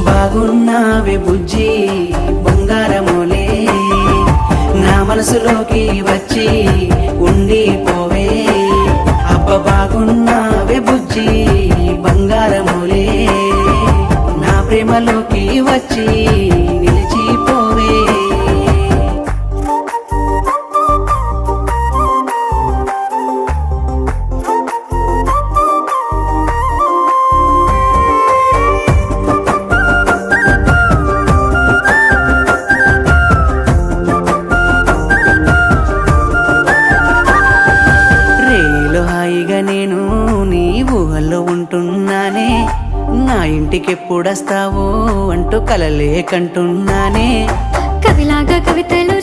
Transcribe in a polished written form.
బాగున్నావే బుజ్జి బంగారమోలే, నా మనసులోకి వచ్చి ఉండిపోవే. అబ్బ బాగున్నావే బుజ్జి బంగారమోలే, నా ప్రేమలోకి వచ్చి నిలిచిపోవే. హాయిగా నేను నీ ఊహల్లో ఉంటున్నానే, నా ఇంటికెప్పుడొస్తావో అంటూ కలలే కంటున్నానే. కవిలాగా కవితలు